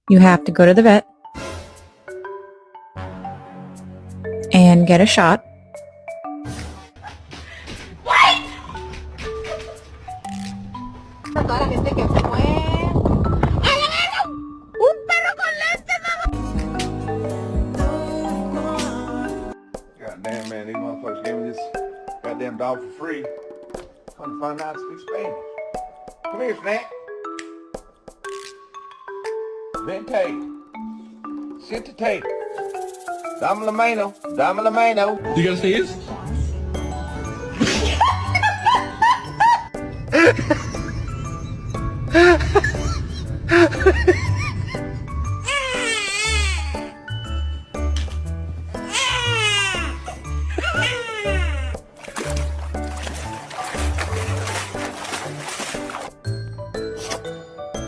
you have to go to the vet and get a shot. Toda la gente que fue. ¡Hagan eso! ¡Un perro con lentes, Goddamn, man, these motherfuckers gave me this goddamn dog for free. Come to find out I speak Spanish. Come here, Snack. Vente. Siéntate. Dame la mano. Dame la mano. You gotta say this?